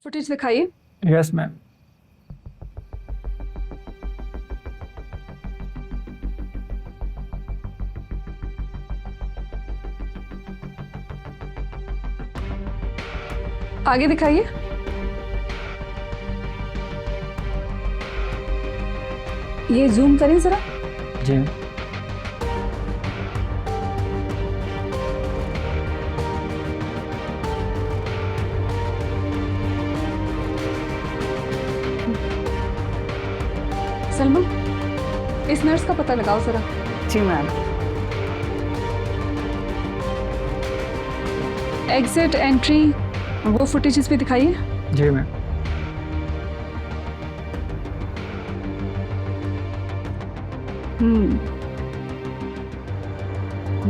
Footage दिखाइए। Yes ma'am. आगे दिखाइए। ये जूम करें जरा। जी। सलमा, इस नर्स का पता लगाओ जरा। जी मैम। एग्जिट एंट्री वो फुटेजेस भी दिखाइए। जी मैम।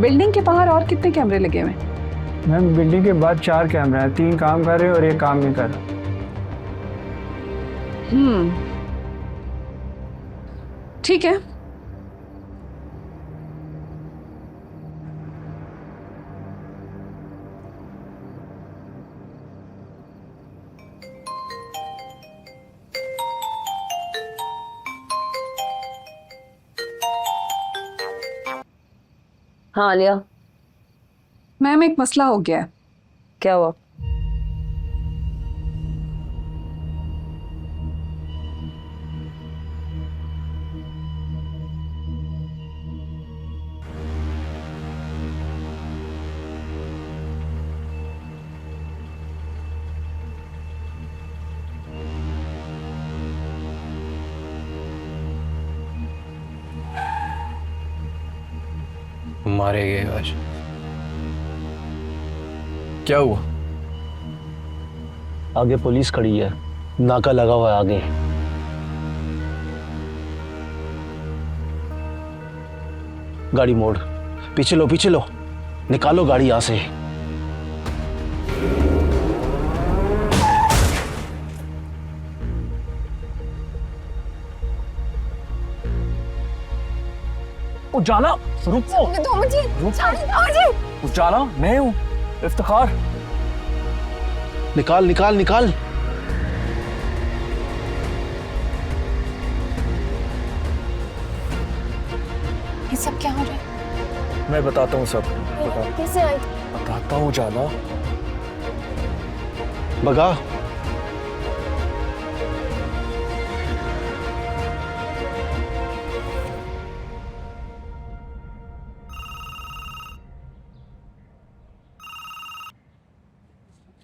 बिल्डिंग के बाहर और कितने कैमरे लगे हुए हैं? मैम बिल्डिंग के बाद 4 कैमरा है, 3 काम कर रहे हैं और 1 काम नहीं कर रहा। ठीक है। हाँ आलिया, मैम एक मसला हो गया है। क्या हुआ? मारे गए आज। क्या हुआ? आगे पुलिस खड़ी है, नाका लगा हुआ है आगे। गाड़ी मोड़, पीछे लो पीछे लो, निकालो गाड़ी यहां से। उजाला रुको। उजाला मैं हूँ इफ्तिखार। निकाल निकाल निकाल। ये सब क्या हो रहा है? मैं बताता हूँ सब। कैसे आए? बताता हूँ उजाला। भगा।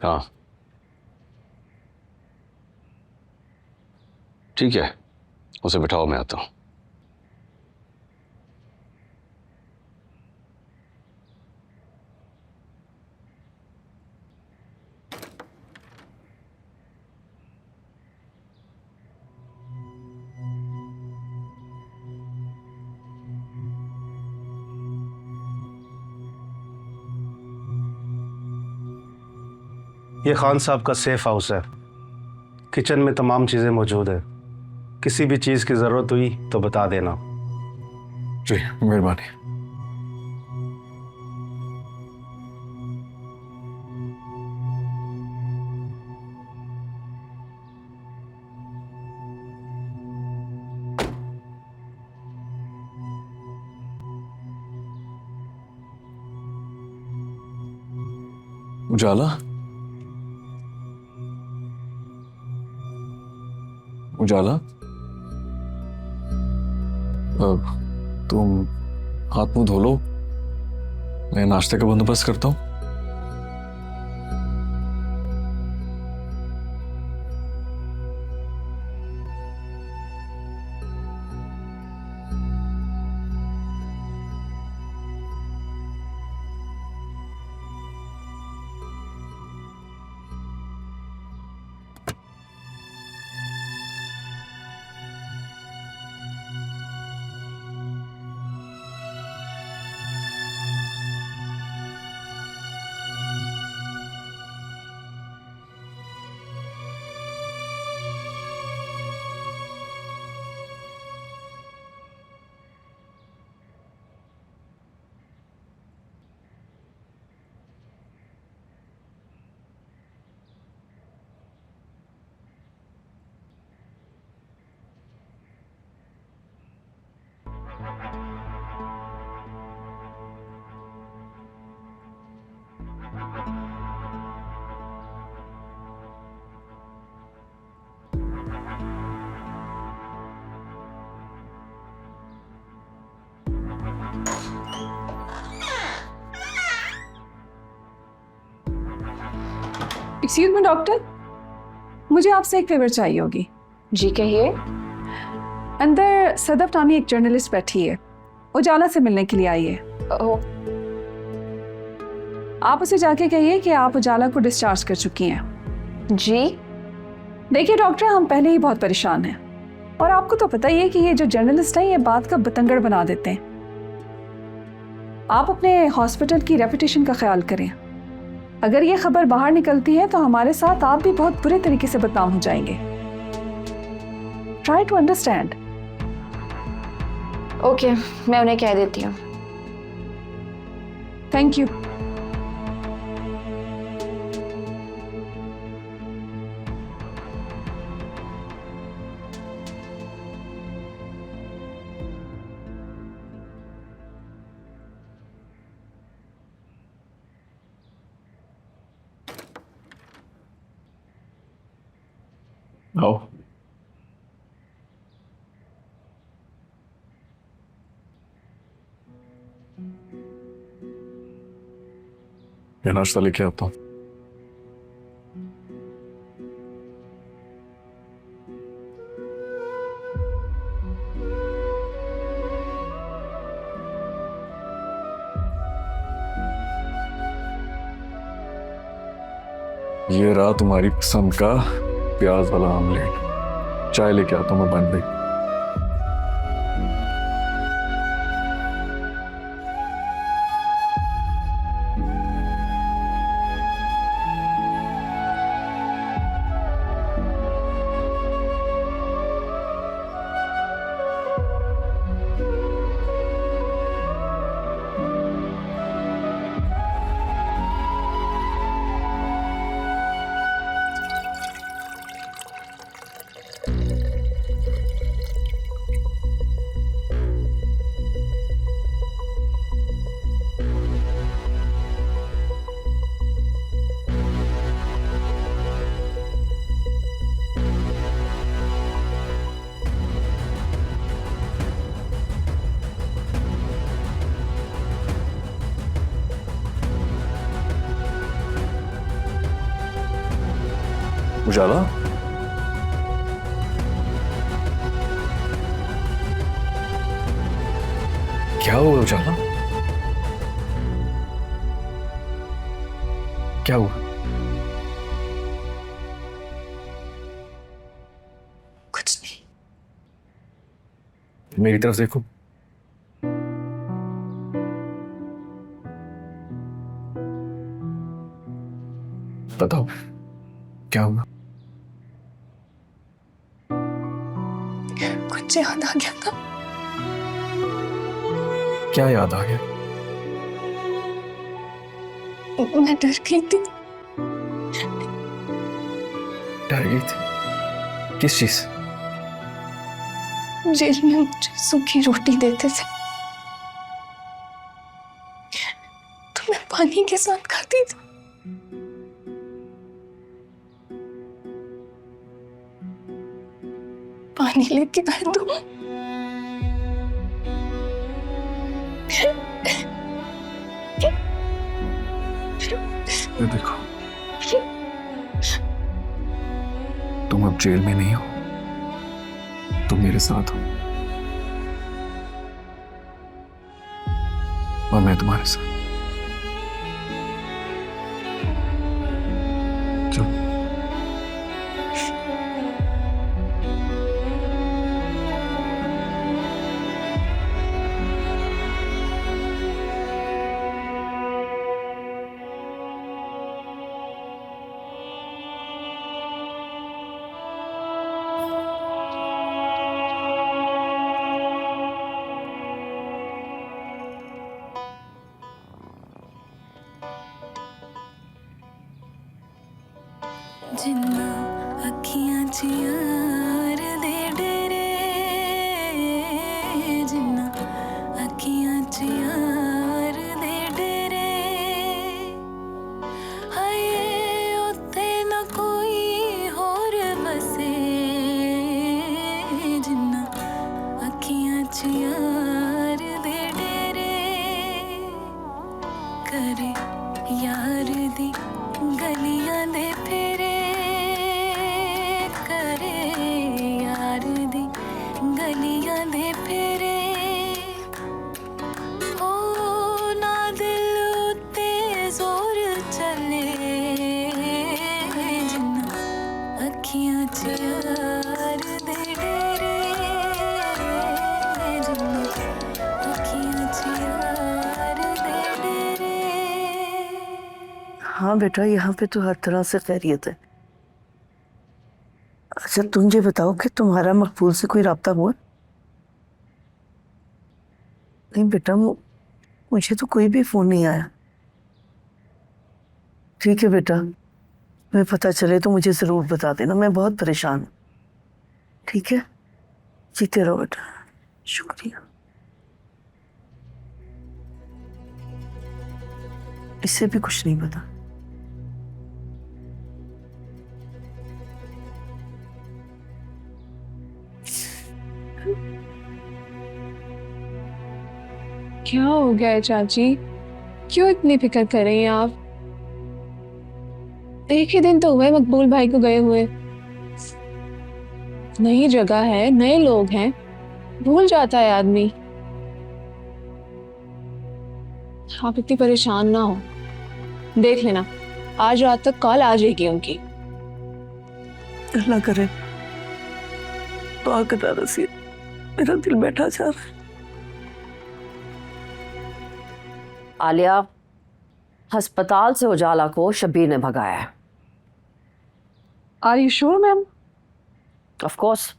हाँ ठीक है, उसे बिठाओ, मैं आता हूं। ये खान साहब का सेफ हाउस है। किचन में तमाम चीजें मौजूद है। किसी भी चीज की जरूरत हुई तो बता देना। जी मेहरबानी। उजाला, उजाला, तुम हाथ मुंह धो लो, मैं नाश्ते का बंदोबस्त करता हूँ। एक्सक्यूज मी डॉक्टर, मुझे आपसे एक फेवर चाहिए होगी। जी कहिए। अंदर सदफ नामी एक जर्नलिस्ट बैठी है, उजाला से मिलने के लिए आई है। ओह, आप उसे जाके कहिए कि आप उजाला को डिस्चार्ज कर चुकी हैं। जी। देखिए डॉक्टर, हम पहले ही बहुत परेशान हैं और आपको तो पता ही है कि ये जो जर्नलिस्ट हैं ये बात का बतंगड़ बना देते हैं। आप अपने हॉस्पिटल की रेपुटेशन का ख्याल करें। अगर ये खबर बाहर निकलती है तो हमारे साथ आप भी बहुत बुरे तरीके से बदनाम हो जाएंगे। Try to understand. ओके, मैं उन्हें कह देती हूँ। Thank you. आओ। ये नाश्ता लेके आता हूँ। ये रहा तुम्हारी पसंद का प्याज वाला आमलेट। चाय लेके आता हूँ मैं, बन गई। उजाला, क्या हुआ उजाला? क्या हुआ? कुछ नहीं। मेरी तरफ देखो। बताओ क्या हुआ? कुछ याद आ गया था। क्या याद आ गया? मैं डर गई थी। डर गई थी? किस चीज से? जेल में मुझे सूखी रोटी देते थे तो मैं पानी के साथ खाती थी। पानी लेके आए तो ये देखो, तुम अब जेल में नहीं हो, तुम मेरे साथ हो और मैं तुम्हारे साथ। चलो। जिन्ना अखियां च यार दे डेरे, जिन्ना अखियां च यार दे डेरे, हाय उत्थे ना कोई होर बसे, जिन्ना अखियां च यार दे डेरे, करे यार दी गलियां दे फेरे। अखियां च यार दे डेरे जिन्नू अखियां च यार दे डेरे। हाँ बेटा, यहाँ पे तो हर तरह से खैरियत है। अच्छा तुम ये बताओ कि तुम्हारा मकबूल से कोई राब्ता हुआ? नहीं बेटा, मुझे तो कोई भी फोन नहीं आया। ठीक है बेटा, मैं पता चले तो मुझे जरूर बता देना, मैं बहुत परेशान हूँ। ठीक है, जीते रहो बेटा। शुक्रिया। इससे भी कुछ नहीं पता। क्या हो गया है चाची? क्यों इतनी फिक्र कर रही हैं आप? एक ही दिन तो हुए मकबूल भाई को गए हुए। नई जगह है, नए लोग हैं, भूल जाता है आदमी। आप इतनी परेशान ना हो, देख लेना आज रात तक कॉल आ जाएगी उनकी। अल्लाह करे, दुआ करना रसी, मेरा दिल बैठा जा रहा है। आलिया, अस्पताल से उजाला को शब्बीर ने भगाया है। Are you sure ma'am? Of course,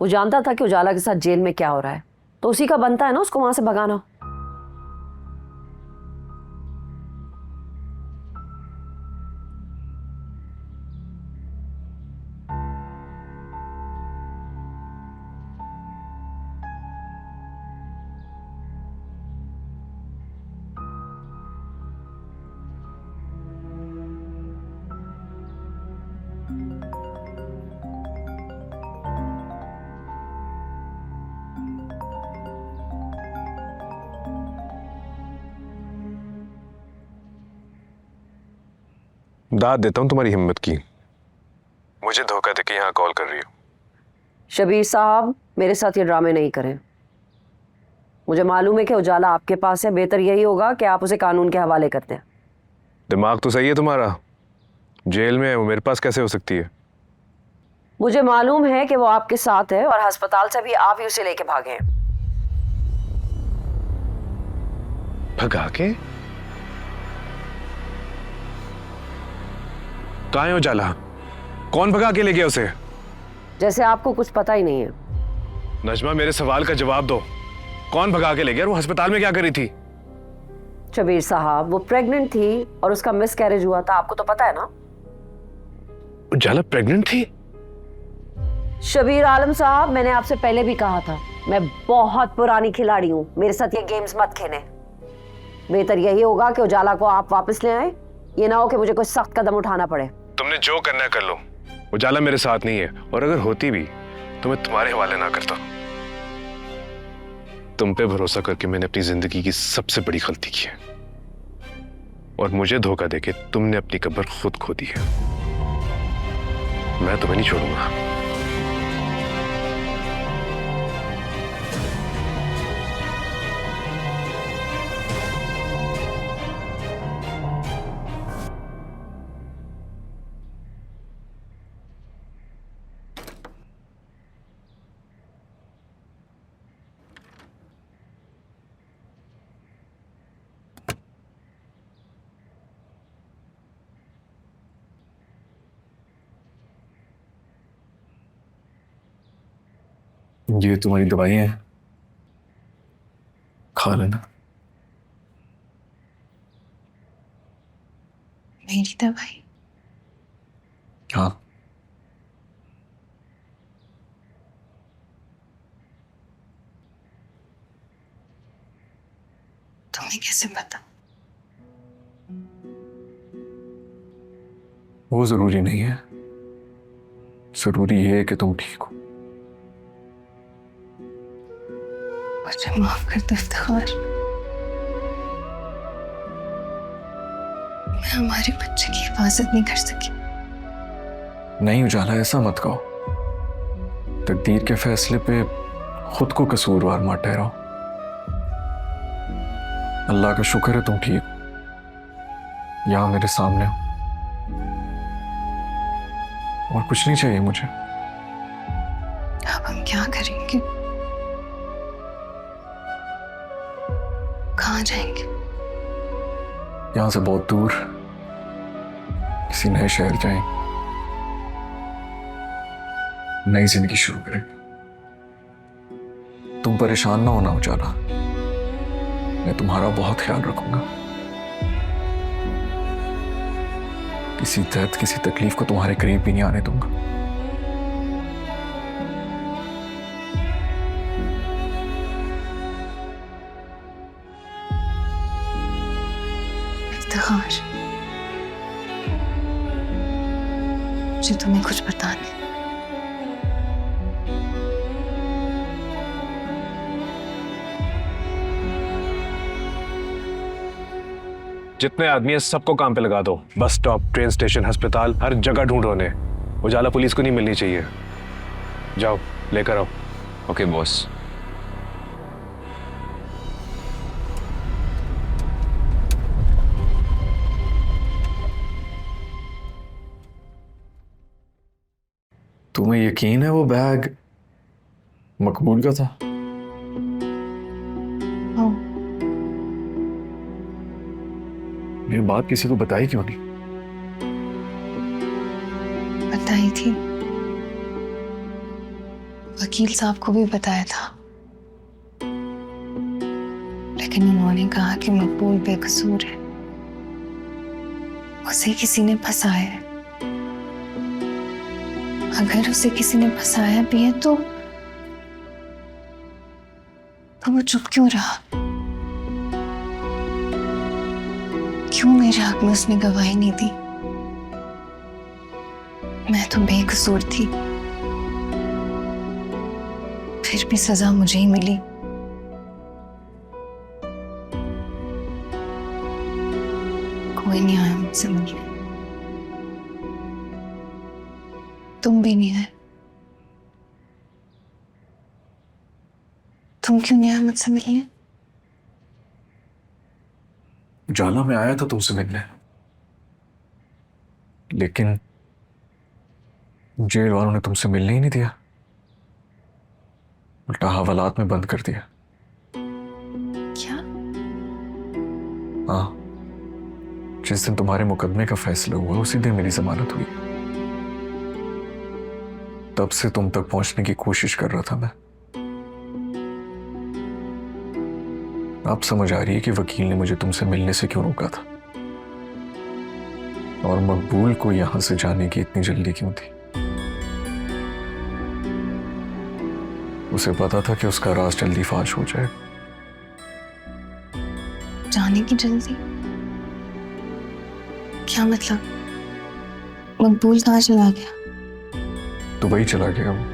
वो जानता था कि उजाला के साथ जेल में क्या हो रहा है, तो उसी का बनता है ना उसको वहां से भगाना। दाद देता हूं तुम्हारी हिम्मत की, मुझे धोखा देके यहाँ कॉल कर रही हो। शबीर साहब, मेरे साथ ये ड्रामे नहीं करें। मुझे मालूम है कि उजाला आपके पास है, बेहतर यही होगा कि आप उसे कानून के हवाले कर दें। दिमाग तो सही है तुम्हारा, जेल में है वो, मेरे पास कैसे हो सकती है? मुझे मालूम है कि वो आपके साथ है और अस्पताल से भी आप ही उसे लेके भागे हैं। भगा के? कहाँ है उजाला? कौन भगा के ले गया उसे? जैसे आपको कुछ पता ही नहीं है। नजमा, मेरे सवाल का जवाब दो, कौन भगा के ले गया? वो अस्पताल में क्या करी थी? शबीर साहब, वो प्रेग्नेंट थी और उसका मिसकैरेज हुआ था, आपको तो पता है ना। उजाला प्रेग्नेंट थी? शबीर आलम साहब, मैंने आपसे पहले भी कहा था, मैं बहुत पुरानी खिलाड़ी हूँ, मेरे साथ ये गेम्स मत खेलें। बेहतर यही होगा कि उजाला को आप वापस ले आए, ये ना हो कि मुझे कोई सख्त कदम उठाना पड़े। तुमने जो करना है कर लो, उजाला मेरे साथ नहीं है, और अगर होती भी तो मैं तुम्हारे हवाले ना करता। तुम पे भरोसा करके मैंने अपनी जिंदगी की सबसे बड़ी गलती की है, और मुझे धोखा देके तुमने अपनी कब्र खुद खो दी है। मैं तुम्हें नहीं छोड़ूंगा। ये तुम्हारी दवाइयाँ हैं, खा लेना। मेरी दवाई? हाँ। तुम्हें कैसे पता? वो जरूरी नहीं है, जरूरी ये है कि तुम ठीक हो। मुझे माफ कर दो इफ्तिखार, मैं हमारे बच्चे की हिफाजत नहीं कर सकी। नहीं उजाला, ऐसा मत कहो। तकदीर के फैसले पे खुद को कसूरवार मत ठहराओ। अल्लाह का शुक्र है तुम ठीक हो, यहां मेरे सामने हो। और कुछ नहीं चाहिए मुझे। अब हम क्या करेंगे? कहाँ जाएंगे? यहां से बहुत दूर किसी नए शहर जाएं, नई जिंदगी शुरू करें। तुम परेशान ना होना उजाला, मैं तुम्हारा बहुत ख्याल रखूंगा। किसी दर्द किसी तकलीफ को तुम्हारे करीब भी नहीं आने दूंगा। इफ्तिखार, मुझे तुम्हें कुछ बताना है। जितने आदमी हैं सबको काम पे लगा दो। बस स्टॉप, ट्रेन स्टेशन, अस्पताल, हर जगह ढूंढ रहे हैं। उजाला पुलिस को नहीं मिलनी चाहिए। जाओ लेकर आओ। Okay boss. तुम्हें यकीन है वो बैग मकबूल का था? ये बात किसी को बताई क्यों नहीं? बताई थी, वकील साहब को भी बताया था, लेकिन उन्होंने कहा कि मकबूल बेकसूर है, उसे किसी ने फंसाया है। अगर उसे किसी ने फंसाया भी है तो वो चुप क्यों रहा? क्यों मेरे हक में उसने गवाही नहीं दी? मैं तो बेकसूर थी, फिर भी सजा मुझे ही मिली। कोई नहीं आया मुझसे मिलने, तुम भी नहीं आए। तुम क्यों नहीं आए मुझसे मिलने? उजाला में आया था तुमसे मिलने, लेकिन जेल वालों ने तुमसे मिलने ही नहीं दिया, उल्टा हवालात में बंद कर दिया। क्या? हाँ, जिस दिन तुम्हारे मुकदमे का फैसला हुआ उसी दिन मेरी जमानत हुई। तब से तुम तक पहुंचने की कोशिश कर रहा था मैं। अब समझ आ रही है कि वकील ने मुझे तुमसे मिलने से क्यों रोका था, और मकबूल को यहां से जाने की इतनी जल्दी क्यों थी। उसे पता था कि उसका राज जल्दी फाश हो जाए। जाने की जल्दी? क्या मतलब? मकबूल कहाँ चला गया? दुबई चला गया वो।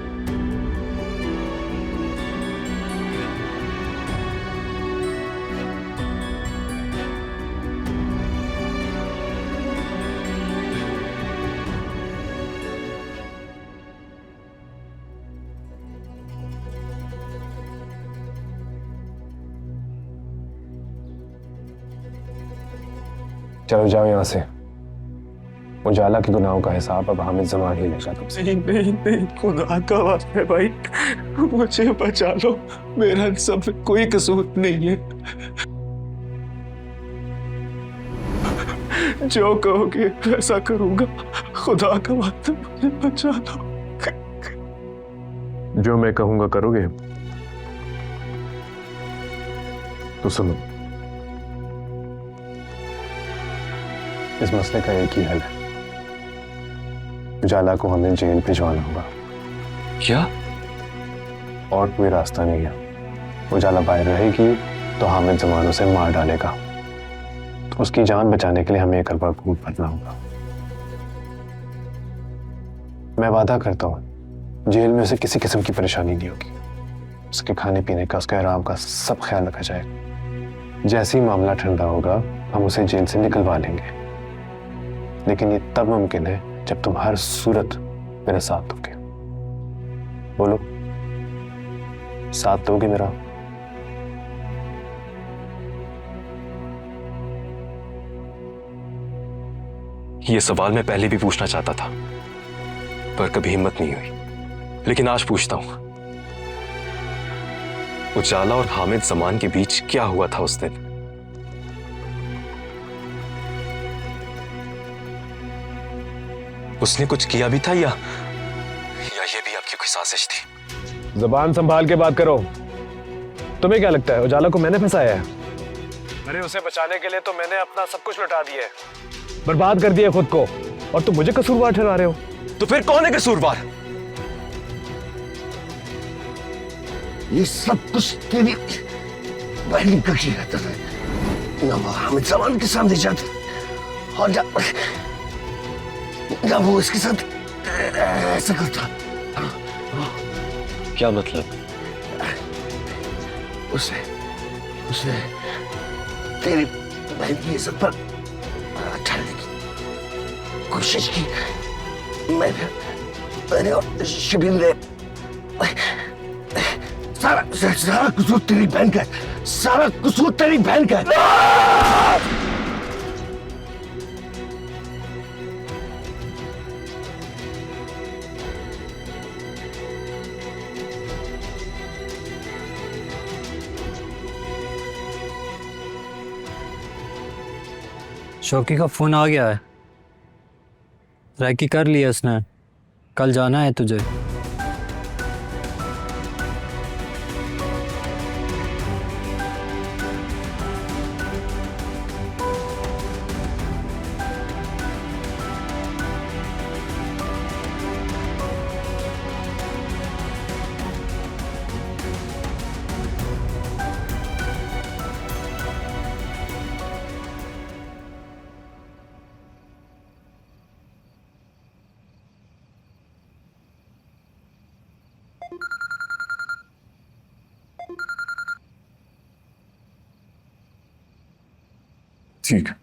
चलो जाओ यहाँ से। उजाला के गुनाहों का हिसाब अब हामिद जमान ही लेगा तुमसे। नहीं नहीं नहीं, खुदा का वास्ता है भाई, मुझे बचा लो, मेरा इन सब में कोई कसूर नहीं है। जो कहोगे वैसा करूंगा, खुदा का वास्ता मुझे बचा लो। जो मैं कहूंगा करोगे तो सुनो, इस मसले का एक ही हल है। उजाला को हमें जेल भिजवाना होगा। क्या? और कोई रास्ता नहीं है। उजाला बाहर रहेगी तो हामिद जमान उसे मार डालेगा, तो उसकी जान बचाने के लिए हमें एक अरबा खून भरना होगा। मैं वादा करता हूं जेल में उसे किसी किस्म की परेशानी नहीं होगी। उसके खाने पीने का, उसके आराम का सब ख्याल रखा जाएगा। जैसे ही मामला ठंडा होगा हम उसे जेल से निकलवा लेंगे, लेकिन ये तब मुमकिन है जब तुम हर सूरत मेरा साथ दोगे। बोलो, साथ दोगे मेरा? ये सवाल मैं पहले भी पूछना चाहता था, पर कभी हिम्मत नहीं हुई, लेकिन आज पूछता हूं, उजाला और हामिद जमान के बीच क्या हुआ था उस दिन? उसने कुछ किया भी था या ये भी आपकी कोई साजिश थी? जुबान संभाल के बात करो। तुम्हें क्या लगता है उजाला को मैंने फंसाया है? अरे उसे बचाने के लिए तो मैंने अपना सब कुछ लुटा दिया है, बर्बाद कर दिया खुद को, और तुम मुझे कसूरवार ठहरा रहे हो। तो फिर कौन है कसूरवार? ये सब कुछ तेरी बहन का किया था। ना हामिद जमान के सामने जाता और ना वो इसके साथ ऐसा करता। क्या मतलब? उसे तेरी बहन की इज्जत पर ठहरने की कोशिश की। मैंने और शबीर ने सारा कसूर तेरी बहन का है। सारा कसूर तेरी बहन का है। शौकी का फोन आ गया है। रैकी कर लिया उसने, कल जाना है तुझे। ठीक है।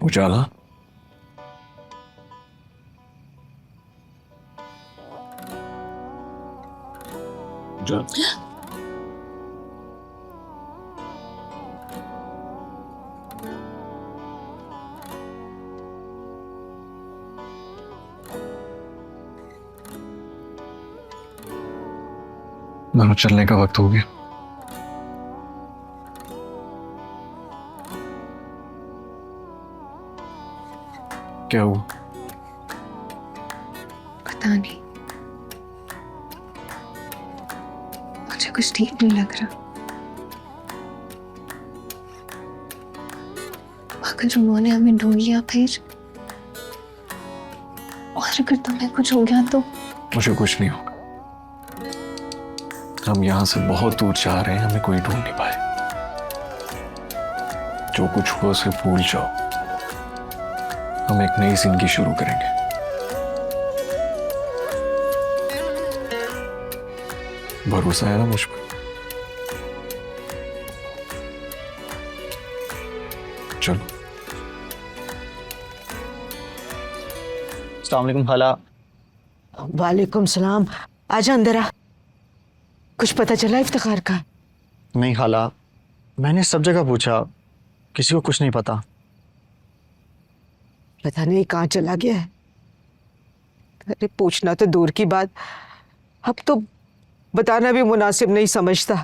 उजाला, मानो चलने का वक्त हो गया। क्या हुआ? पता नहीं, मुझे कुछ ठीक नहीं लग रहा। अगर उन्होंने हमें ढूंढ लिया फिर, और अगर तुम्हें कुछ हो गया तो? मुझे कुछ नहीं होगा। हम यहां से बहुत दूर जा रहे हैं, हमें कोई ढूंढ नहीं पाए। जो कुछ हुआ उसे भूल जाओ, हम एक नई जिंदगी शुरू करेंगे। भरोसा है ना मुझ पर? चलो। अस्सलाम वालेकुम खाला। वालेकुम सलाम। आजा अंदर आ। कुछ पता चला इफ्तिखार का? नहीं खाला, मैंने सब जगह पूछा, किसी को कुछ नहीं पता। पता नहीं कहाँ चला गया है। अरे पूछना तो दूर की बात, अब तो बताना भी मुनासिब नहीं समझता।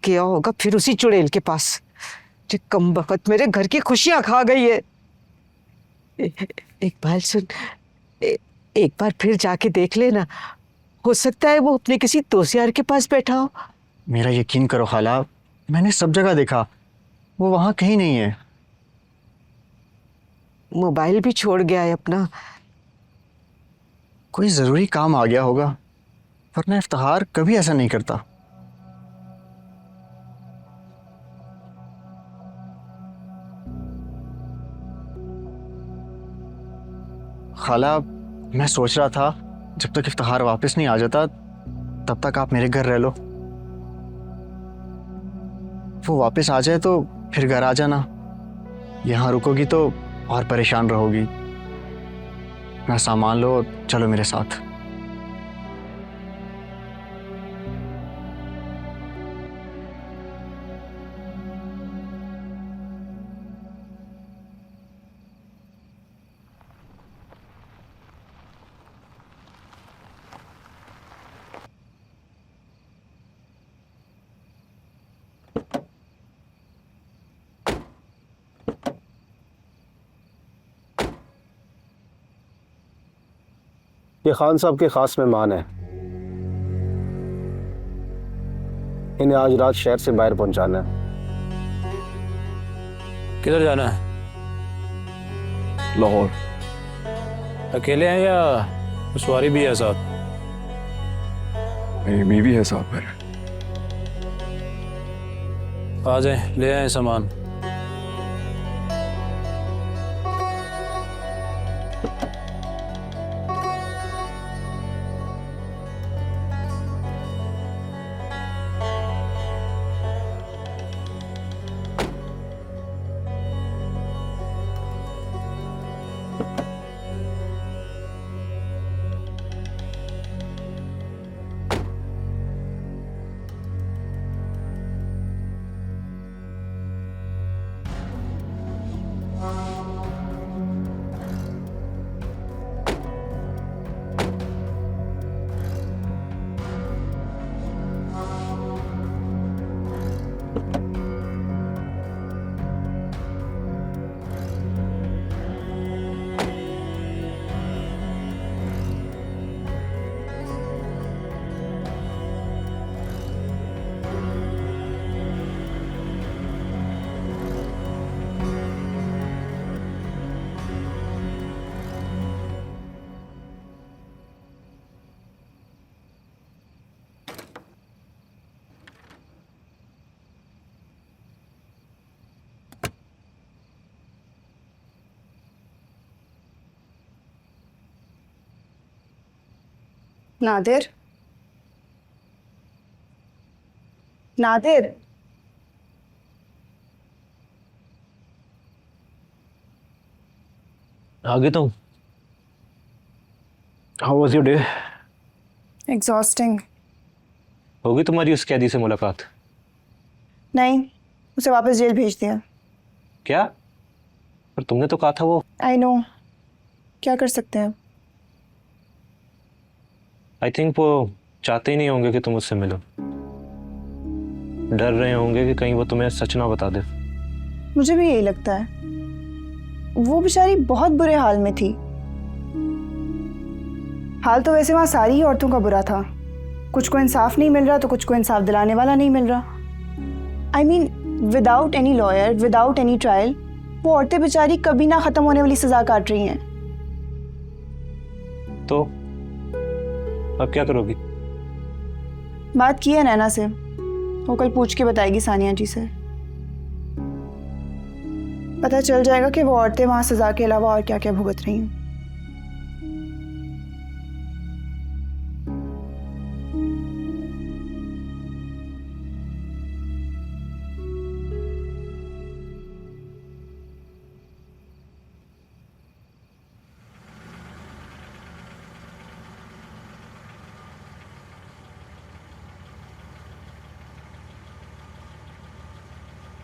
क्या होगा फिर उसी चुड़ैल के पास, जो कमबख्त मेरे घर की खुशियां खा गई है। एक बार सुन, एक बार फिर जाके देख लेना, हो सकता है वो अपने किसी दोस्त यार के पास बैठा हो। मेरा यकीन करो खाला, मैंने सब जगह देखा, वो वहां कहीं नहीं है। मोबाइल भी छोड़ गया है अपना। कोई जरूरी काम आ गया होगा, वरना इफ्तिखार कभी ऐसा नहीं करता। खाला, मैं सोच रहा था जब तक इफ्तिखार वापस नहीं आ जाता तब तक आप मेरे घर रह लो। वो वापस आ जाए तो फिर घर आ जाना, यहाँ रुकोगी तो और परेशान रहोगी। मैं सामान लो, चलो मेरे साथ। ये खान साहब के खास मेहमान हैं। इन्हें आज रात शहर से बाहर पहुंचाना है। किधर जाना है? लाहौर। अकेले हैं या सवारी भी है साथ? मेरी बीवी है साथ मेरे। आ जाए, ले आए सामान। नादिर, नादिर, आगे तो how was your day? Exhausting. होगी तुम्हारी उस कैदी से मुलाकात? नहीं, उसे वापस जेल भेज दिया। क्या? पर तुमने तो कहा था वो। आई नो, क्या कर सकते हैं। आई थिंक वो चाहते ही नहीं होंगे कि तुम उससे मिलो। डर रहे होंगे कि कहीं वो तुम्हें सच ना बता दे। मुझे भी यही लगता है। वो बेचारी बहुत बुरे हाल में थी। हाल तो वैसे वहां सारी ही औरतों का बुरा था। कुछ को इंसाफ नहीं मिल रहा तो कुछ को इंसाफ दिलाने वाला नहीं मिल रहा। I mean, without any lawyer, without any trial, वो औरतें बेचारी कभी ना खत्म होने वाली सजा काट रही हैं। तो अब क्या करोगी? बात की है नैना से, वो कल पूछ के बताएगी सानिया जी से। पता चल जाएगा कि वो औरतें वहां सजा के अलावा और क्या क्या भुगत रही हैं।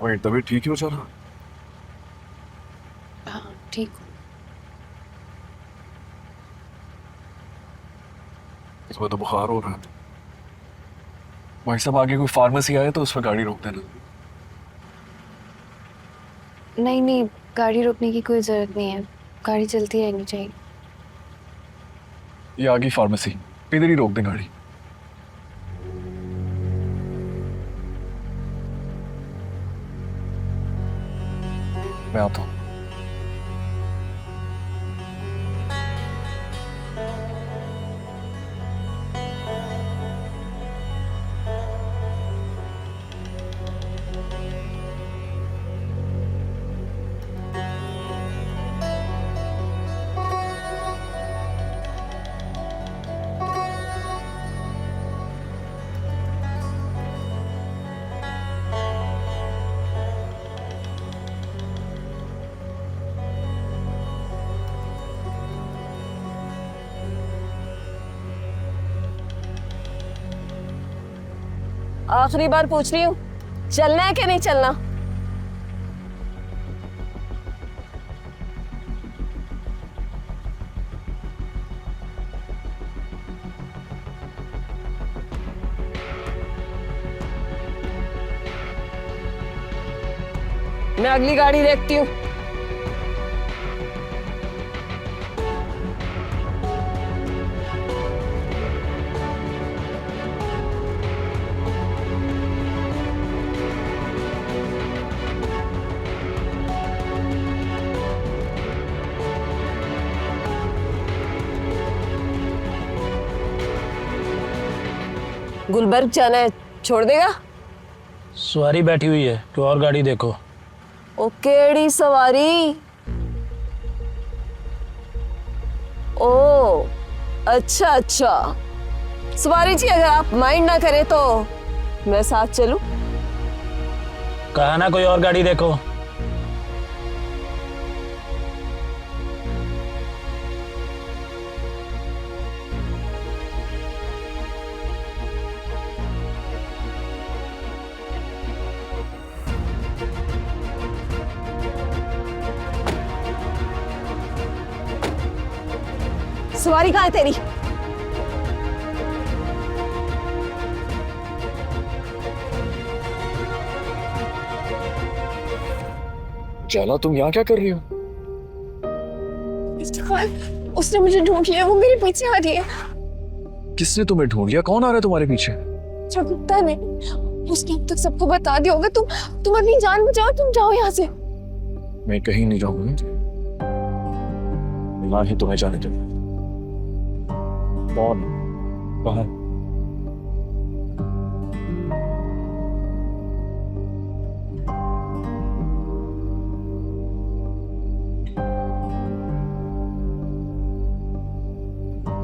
वही तबीयत ठीक हो जाना? हाँ, ठीक। इसमें तो बुखार हो रहा है। भाई साहब, आगे कोई फार्मेसी आए तो उस पर गाड़ी रोक देना। नहीं नहीं, गाड़ी रोकने की कोई जरूरत नहीं है। गाड़ी चलती रहनी चाहिए। ये आगे फार्मेसी, इधर ही रोक दें गाड़ी। मैं आता हूँ। आखिरी बार पूछ रही हूँ, चलना है कि नहीं चलना? मैं अगली गाड़ी देखती हूँ। गुलबर्ग जाना है, छोड़ देगा? सवारी बैठी हुई है, कोई और गाड़ी देखो। ओ केड़ी सवारी? ओ अच्छा अच्छा, सवारी जी अगर आप माइंड ना करें तो मैं साथ चलूं? कहा ना कोई और गाड़ी देखो। सवारी कहाँ है तेरी? जाला, तुम यहाँ क्या कर रही हो? उसने मुझे ढूंढ लिया, वो मेरे पीछे आ रही है। किसने तुम्हें ढूंढ लिया? कौन आ रहा है तुम्हारे पीछे? गुप्ता ने। उसने अब तक सबको बता दिया होगा। तुम अपनी जान बचाओ, तुम जाओ यहाँ से। मैं कहीं नहीं जाऊंगा, ना ही तुम्हें जाने दूंगा। कौन? बाहर।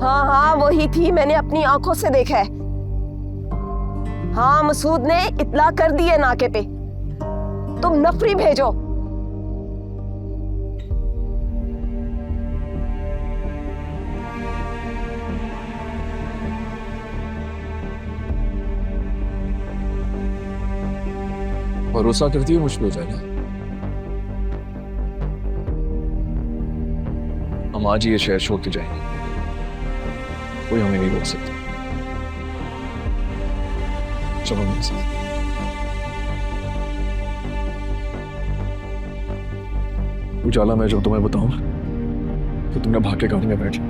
हाँ हाँ वही थी, मैंने अपनी आंखों से देखा है। हाँ मसूद ने इत्तला कर दी है नाके पे। तुम नफरी भेजो। भरोसा करती है मुझ पे जाना। हम आज ही ये शहर छोड़ के जाएंगे, कोई हमें नहीं रोक सकता। चलो मेरे साथ। उजाला, मैं जो तुम्हें बताऊं तो तुमने भाग के गाड़ी में बैठ जाओ।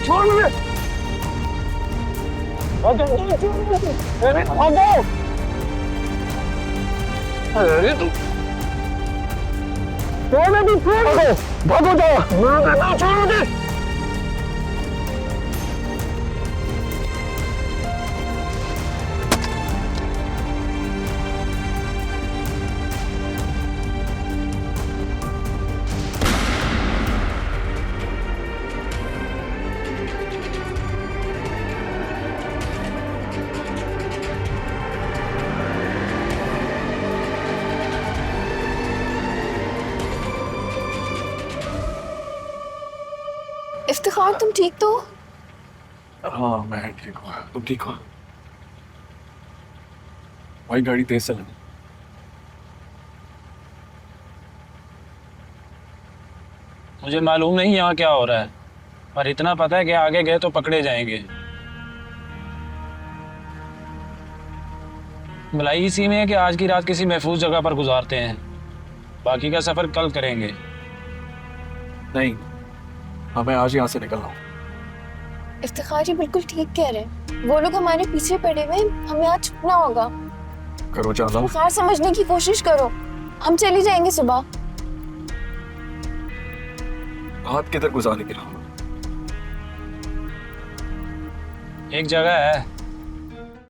छोड़ मुझे। अरे तू भागो जाओ, छोड़ मुझे। इफ्तिखार, तुम ठीक तो? हाँ मैं ठीक हूँ, तुम ठीक हो? भाई गाड़ी तेज चला। मुझे मालूम नहीं यहाँ क्या हो रहा है, पर इतना पता है कि आगे गए तो पकड़े जाएंगे। भलाई इसी में है कि आज की रात किसी महफूज जगह पर गुजारते हैं, बाकी का सफर कल करेंगे। नहीं, हमें आज यहाँ से निकलना हो। इफ्तिखार जी बिल्कुल ठीक कह रहे हैं, वो लोग हमारे पीछे पड़े हुए, हमें आज छुपना होगा। करो जाला। इफ्तिखार, समझने की कोशिश करो, हम चली जाएंगे सुबह। हाथ किधर गुजारने के लिए? एक जगह है